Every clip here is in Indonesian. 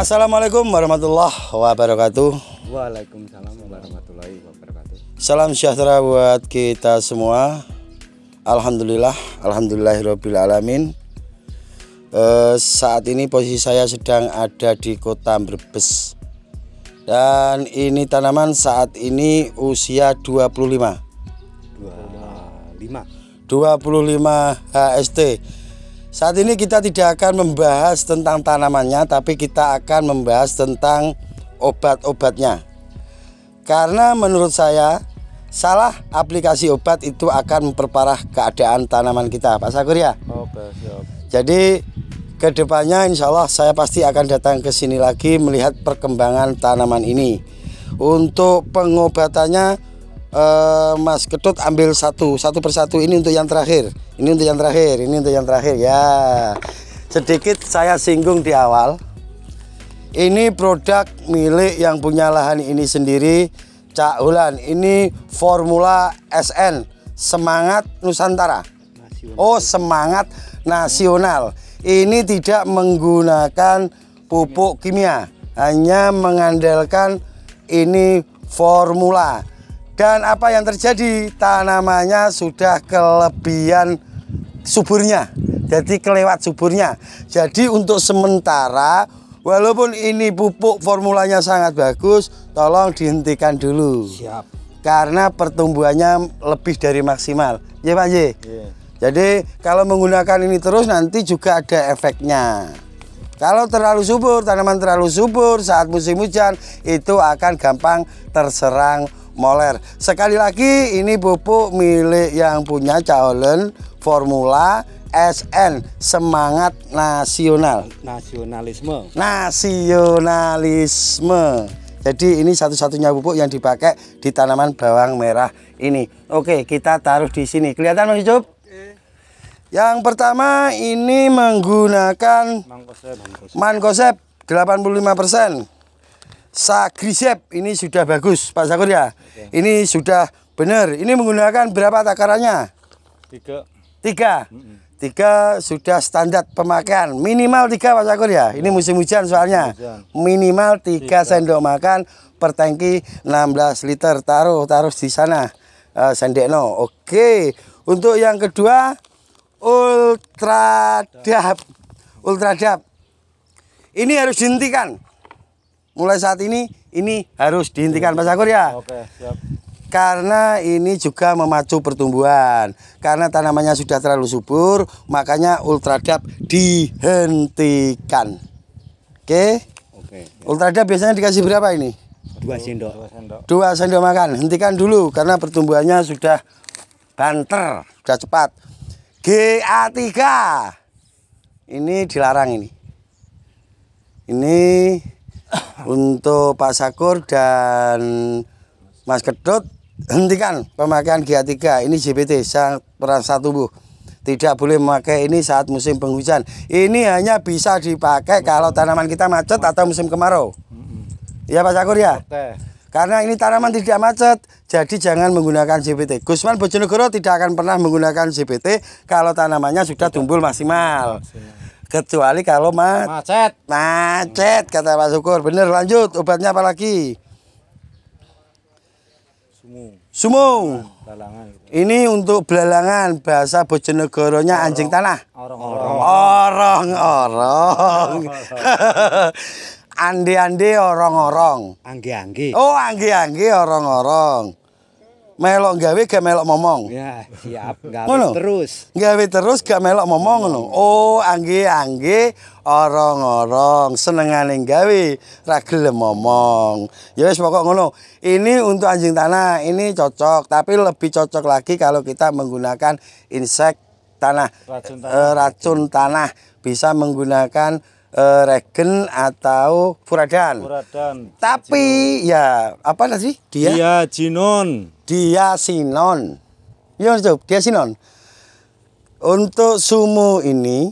Assalamualaikum warahmatullahi wabarakatuh. Waalaikumsalam warahmatullahi wabarakatuh. Salam sejahtera buat kita semua. Alhamdulillahirabbil alamin. Saat ini posisi saya sedang ada di kota Brebes. Dan ini tanaman saat ini usia 25 HST. Saat ini kita tidak akan membahas tentang tanamannya, tapi kita akan membahas tentang obat-obatnya. Karena menurut saya salah aplikasi obat itu akan memperparah keadaan tanaman kita, Pak Sakur ya. Oke, siap. Jadi kedepannya insya Allah saya pasti akan datang ke sini lagi melihat perkembangan tanaman ini. Untuk pengobatannya Mas Ketut ambil satu persatu. Ini untuk yang terakhir. Ini untuk yang terakhir ya. Sedikit saya singgung di awal. Ini produk milik yang punya lahan ini sendiri, Cak Hulan. Ini formula SN, Semangat Nusantara. Oh, Semangat Nasional. Ini tidak menggunakan pupuk kimia, hanya mengandalkan ini formula. Dan apa yang terjadi? Tanamannya sudah kelebihan suburnya, jadi kelewat suburnya. Jadi untuk sementara, walaupun ini pupuk formulanya sangat bagus, tolong dihentikan dulu. Siap. Karena pertumbuhannya lebih dari maksimal. Ya Pak J. Yeah. Jadi kalau menggunakan ini terus nanti juga ada efeknya. Kalau terlalu subur, tanaman terlalu subur saat musim hujan itu akan gampang terserang moler. Sekali lagi ini pupuk milik yang punya Cak Hulan, formula SN, Semangat Nasional. Nasionalisme. Jadi ini satu-satunya pupuk yang dipakai di tanaman bawang merah ini. Oke, kita taruh di sini. Kelihatan Mas Icup? Yang pertama ini menggunakan Mancozeb 85%. Sagrisep ini sudah bagus Pak Sakur ya. Oke. Ini sudah benar. Ini menggunakan berapa takarannya? 3 sudah standar pemakaian. Minimal 3 Pak Sakur ya. Ini musim hujan soalnya. Minimal 3 sendok makan per tangki 16 liter. Taruh di sana sendekno. Oke. Untuk yang kedua Ultradap. Ini harus dihentikan. Mulai saat ini harus dihentikan Pak Sakur ya. Oke, siap. Karena ini juga memacu pertumbuhan. Karena tanamannya sudah terlalu subur, makanya Ultradap dihentikan. Oke. Ultradap biasanya dikasih berapa ini? 2 sendok. 2 sendok makan. Hentikan dulu karena pertumbuhannya sudah banter, sudah cepat. GA3 ini dilarang ini. Ini untuk Pak Sakur dan Mas Ketut, hentikan pemakaian GA3. Ini JBT, perasa tubuh. Tidak boleh memakai ini saat musim penghujan. Ini hanya bisa dipakai kalau tanaman kita macet atau musim kemarau. Ya Pak Sakur ya. Oke. Karena ini tanaman tidak macet, jadi jangan menggunakan JBT. Gusman Bojonegoro tidak akan pernah menggunakan JBT kalau tanamannya sudah tumbuh maksimal. Kecuali kalau macet kata Pak Syukur. Bener, lanjut. Obatnya apa lagi? Sumu. Ini untuk belalangan, bahasa Bojonegoronya anjing tanah. Orong. Ande orong. Angge. Oh, angge orong. Melok gawe gak melok momong. Ya, siap. Gawe terus gak melok momong ngono. Oh, angge orong. Senengane gawe, ra gelem momong. Ya wis pokok ngono. Ini untuk anjing tanah, ini cocok, tapi lebih cocok lagi kalau kita menggunakan insek tanah, racun tanah. Bisa menggunakan regen atau furadan. Tapi ya apa tadi? Diasinon. Ya, diasinon. Untuk sumu ini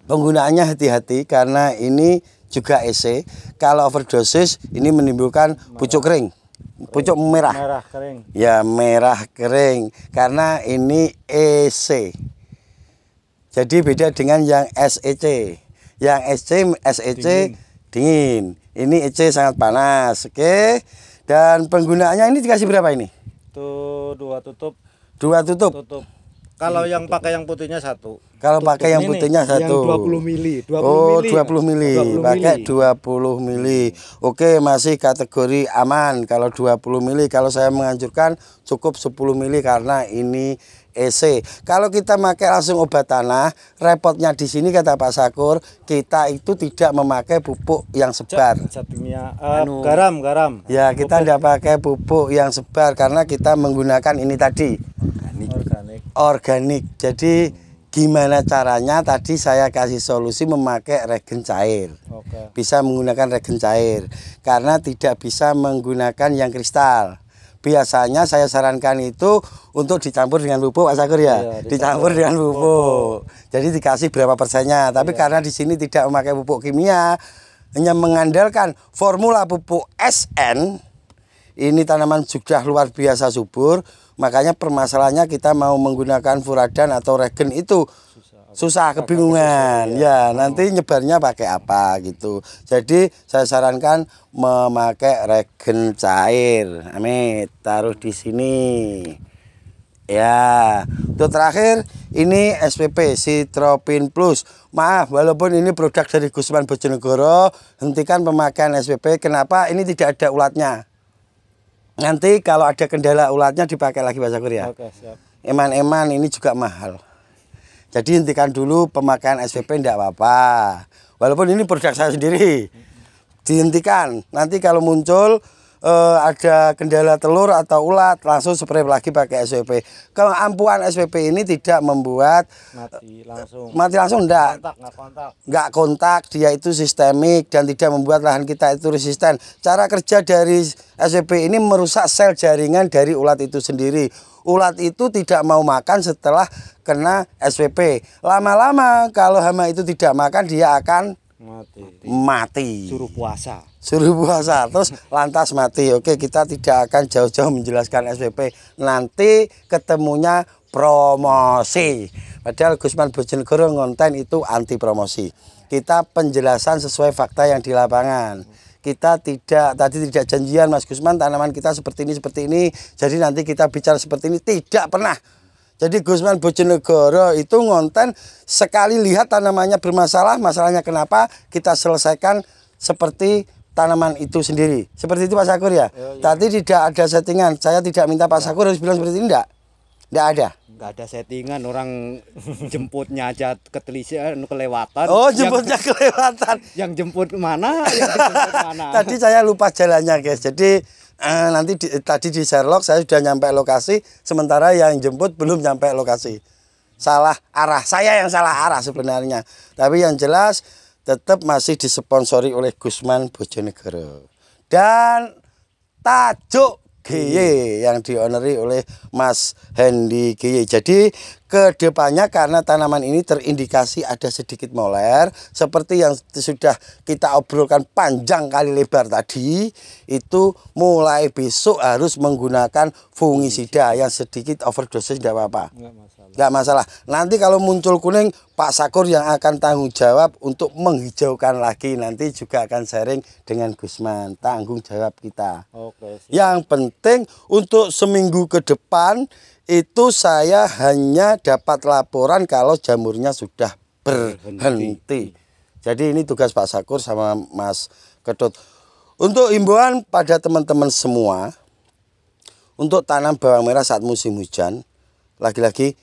penggunaannya hati-hati karena ini juga EC. Kalau overdosis ini menimbulkan pucuk kering. Pucuk merah kering. Ya, merah kering karena ini EC. Jadi beda dengan yang SEC. Yang SEC dingin. Ini EC sangat panas. Oke. Dan penggunaannya ini dikasih berapa ini? Tuh 2 tutup. 2 tutup. Kalau yang pakai yang putihnya 1. Kalau pakai yang putihnya 1. Yang 20 mili. 20 oh, mili. 20 mili. Pakai 20 mili. Oke, masih kategori aman. Kalau 20 mili, kalau saya menganjurkan cukup 10 mili karena ini EC. Kalau kita pakai langsung obat tanah, repotnya di sini kata Pak Sakur, kita itu tidak memakai pupuk yang sebar. Garam. Ya, kita tidak pakai pupuk yang sebar karena kita menggunakan ini tadi. Organik. Jadi gimana caranya? Tadi saya kasih solusi memakai regen cair. Bisa menggunakan regen cair karena tidak bisa menggunakan yang kristal. Biasanya saya sarankan itu untuk dicampur dengan pupuk, Pak Sakur ya. Iya, dicampur dengan pupuk. Jadi dikasih berapa persennya. Tapi karena di sini tidak memakai pupuk kimia, hanya mengandalkan formula pupuk SN. Ini tanaman sudah luar biasa subur. Makanya permasalahannya kita mau menggunakan furadan atau regen itu susah kebingungan ya, nanti nyebarnya pakai apa gitu. Jadi saya sarankan memakai regen cair. Amit, taruh di sini. Ya, untuk terakhir ini SPP Citropin Plus. Maaf, walaupun ini produk dari Gusman Bojonegoro, hentikan pemakaian SPP. Kenapa? Ini tidak ada ulatnya. Nanti kalau ada kendala ulatnya dipakai lagi Pak Sakur ya. Oke, siap. Eman-eman ini juga mahal. Jadi hentikan dulu pemakaian SPP, tidak apa-apa. Walaupun ini produk saya sendiri. Dihentikan. Nanti kalau muncul ada kendala telur atau ulat, langsung spray lagi pakai SPP. Keampuhan SPP ini tidak membuat mati langsung enggak. Enggak kontak, dia itu sistemik dan tidak membuat lahan kita itu resisten. Cara kerja dari SPP ini merusak sel jaringan dari ulat itu sendiri. Ulat itu tidak mau makan setelah kena SPP. Lama-lama kalau hama itu tidak makan, dia akan mati. Suruh puasa terus lantas mati. Oke, kita tidak akan jauh-jauh menjelaskan SPP. Nanti ketemunya promosi. Padahal Gusman Bojonegoro ngonten itu anti promosi. Kita penjelasan sesuai fakta yang di lapangan. Kita tidak janjian Mas Gusman tanaman kita seperti ini. Jadi nanti kita bicara seperti ini, tidak pernah. Jadi Gusman Bojonegoro itu ngonten sekali lihat tanamannya bermasalah, masalahnya kenapa, kita selesaikan seperti tanaman itu sendiri. Seperti itu Pak Sakur ya. Tadi tidak ada settingan. Saya tidak minta Pak Sakur harus bilang seperti ini, enggak ada. Enggak ada settingan, orang jemputnya aja kelewatan. Oh, jemputnya kelewatan. Yang jemput mana? Tadi saya lupa jalannya, guys. Jadi nanti tadi di Sherlock saya sudah nyampe lokasi, sementara yang jemput belum nyampe lokasi. Salah arah, saya yang salah arah sebenarnya. Tapi yang jelas tetap masih disponsori oleh Gusman Bojonegoro dan Tajuk GY yang dioneri oleh Mas Hendy GY. Jadi kedepannya karena tanaman ini terindikasi ada sedikit moler, seperti yang sudah kita obrolkan panjang kali lebar tadi, itu mulai besok harus menggunakan fungisida yang sedikit overdosis, tidak apa-apa. Nggak masalah. Nanti kalau muncul kuning, Pak Sakur yang akan tanggung jawab untuk menghijaukan lagi. Nanti juga akan sharing dengan Gusman, tanggung jawab kita. Oke, yang penting untuk seminggu ke depan itu saya hanya dapat laporan kalau jamurnya sudah berhenti. Jadi ini tugas Pak Sakur sama Mas Ketut. Untuk himbauan pada teman-teman semua, untuk tanam bawang merah saat musim hujan, lagi-lagi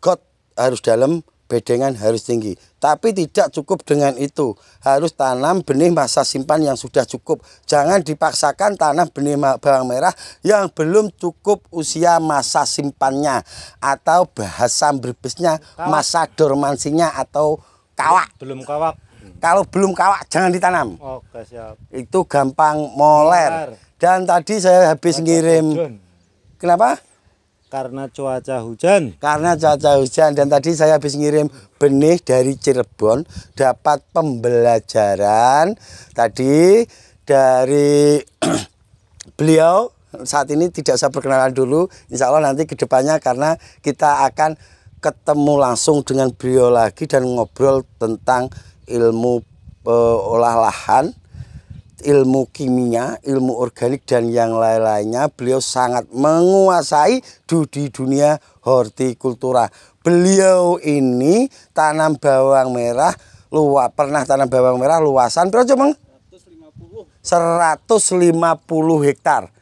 got harus dalam, bedengan harus tinggi. Tapi tidak cukup dengan itu, harus tanam benih masa simpan yang sudah cukup. Jangan dipaksakan tanam benih bawang merah yang belum cukup usia masa simpannya, atau bahasa berbesnya masa dormansinya atau kawak. Belum kawak. Kalau belum kawak jangan ditanam. Oke, siap. Itu gampang moler. Dan tadi saya habis ngirim. Kenapa? Karena cuaca hujan. Karena cuaca hujan. Dan tadi saya habis ngirim benih dari Cirebon, dapat pembelajaran tadi dari beliau. Saat ini tidak saya perkenalkan dulu, insya Allah nanti kedepannya, karena kita akan ketemu langsung dengan beliau lagi dan ngobrol tentang ilmu olah lahan ilmu kimia, ilmu organik dan yang lain-lainnya. Beliau sangat menguasai di dunia hortikultura. Beliau ini tanam bawang merah, pernah tanam bawang merah luasan berapa Bang? 150 hektar.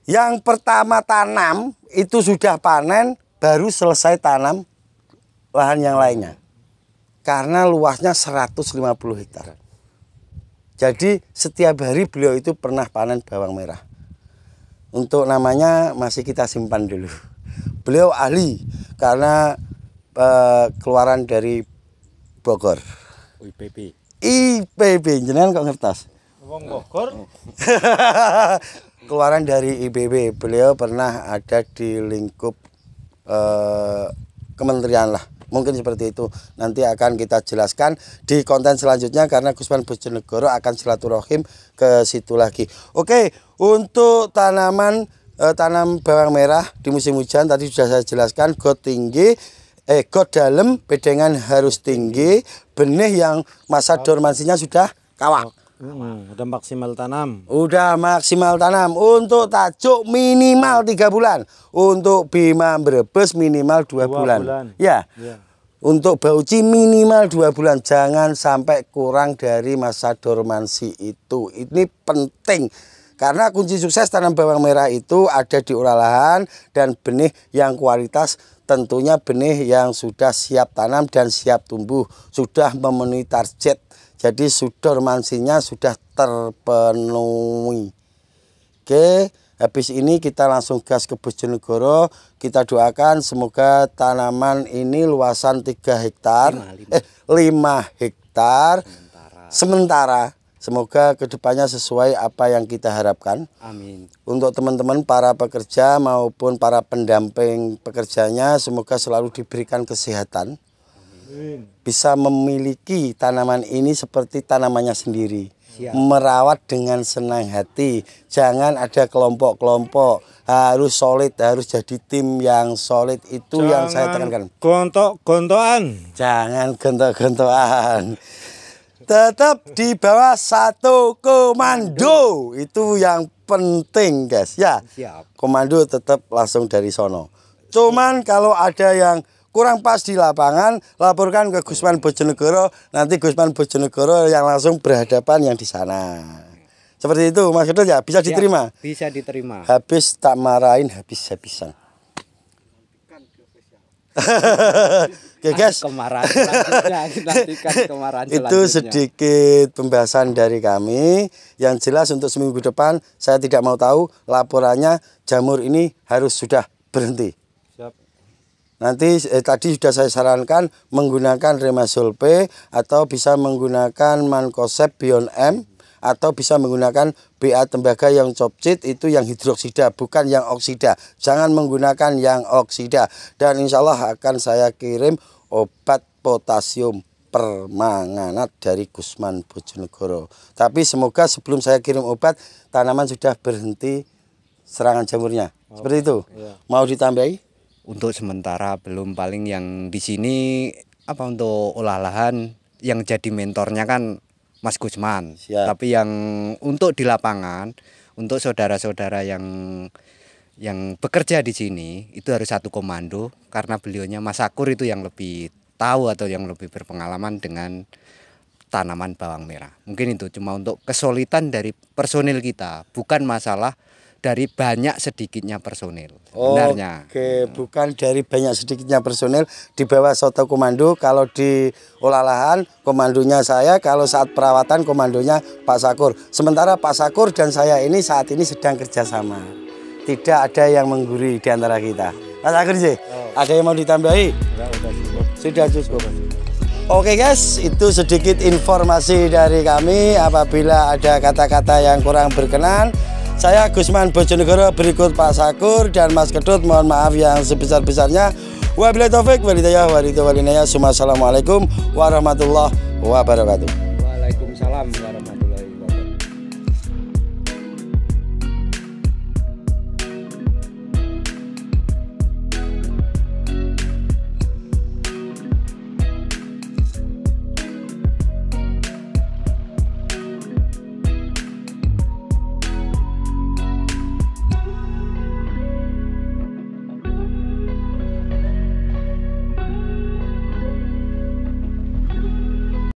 Yang pertama tanam itu sudah panen, baru selesai tanam lahan yang lainnya. Karena luasnya 150 hektar. Jadi setiap hari beliau itu pernah panen bawang merah. Untuk namanya masih kita simpan dulu. Beliau ahli karena keluaran dari Bogor. IPB, jenengan kok ngertas? Wong Bogor. Keluaran dari IPB. Beliau pernah ada di lingkup kementerian lah. Mungkin seperti itu. Nanti akan kita jelaskan di konten selanjutnya karena Gusman Bojonegoro akan silaturahim ke situ lagi. Oke, untuk tanam bawang merah di musim hujan tadi sudah saya jelaskan, got tinggi, got dalam, bedengan harus tinggi, benih yang masa dormansinya sudah kawak. Udah maksimal tanam. Udah maksimal tanam. Untuk tajuk minimal 3 bulan. Untuk bima Brebes minimal 2 bulan. Ya. Untuk bauci minimal 2 bulan. Jangan sampai kurang dari masa dormansi itu. Ini penting. Karena kunci sukses tanam bawang merah itu ada di olahan dan benih yang kualitas. Tentunya benih yang sudah siap tanam dan siap tumbuh. Sudah memenuhi target. Jadi dormansinya sudah terpenuhi. Oke, habis ini kita langsung gas ke Bojonegoro. Kita doakan semoga tanaman ini luasan 3 hektar, 5 hektar sementara. Semoga kedepannya sesuai apa yang kita harapkan. Amin. Untuk teman-teman para pekerja maupun para pendamping pekerjanya, semoga selalu diberikan kesehatan. Bisa memiliki tanaman ini seperti tanamannya sendiri. Siap. Merawat dengan senang hati. Jangan ada kelompok-kelompok. Harus solid, harus jadi tim yang solid. Itu yang saya tekankan. Gontok-gontokan. Jangan gontok-gontokan. Tetap di bawah satu komando. Itu yang penting, guys. Ya. Siap. Komando tetap langsung dari sono. Cuman kalau ada yang kurang pas di lapangan, laporkan ke Gusman Bojonegoro. Nanti Gusman Bojonegoro yang langsung berhadapan yang di sana. Seperti itu, Mas Kedot ya, bisa diterima? Bisa diterima. Habis tak marahin, habis-habisan. Oke guys, itu sedikit pembahasan dari kami. Yang jelas untuk seminggu depan, saya tidak mau tahu laporannya jamur ini harus sudah berhenti. Nanti tadi sudah saya sarankan menggunakan Remazol P atau bisa menggunakan Mancozeb Beyond M atau bisa menggunakan BA tembaga yang copcit itu yang hidroksida bukan yang oksida. Jangan menggunakan yang oksida. Dan insya Allah akan saya kirim obat potasium permanganat dari Gusman Bojonegoro. Tapi semoga sebelum saya kirim obat tanaman sudah berhenti serangan jamurnya. Seperti itu. Mau ditambahi? Untuk sementara belum, paling yang di sini untuk olah lahan yang jadi mentornya kan Mas Gusman. Siap. Tapi yang untuk di lapangan, untuk saudara-saudara yang bekerja di sini itu harus satu komando karena beliaunya Mas Sakur itu yang lebih tahu atau yang lebih berpengalaman dengan tanaman bawang merah. Mungkin itu cuma untuk kesulitan dari personil kita, bukan masalah dari banyak sedikitnya personil sebenarnya. Oke, bukan dari banyak sedikitnya personil, di bawah satu komando. Kalau di olah lahan komandonya saya, kalau saat perawatan komandonya Pak Sakur. Sementara Pak Sakur dan saya ini saat ini sedang kerjasama. Tidak ada yang menggurui di antara kita. Pak Sakur sih, ada yang mau ditambahi? Sudah cukup. Oke guys, itu sedikit informasi dari kami. Apabila ada kata-kata yang kurang berkenan, saya Gusman Bojonegoro berikut Pak Sakur dan Mas Kedot mohon maaf yang sebesar-besarnya. Wabillahi taufik walhidayah walhidayah. Assalamualaikum warahmatullahi wabarakatuh. Waalaikumsalam warahmatullahi wabarakatuh.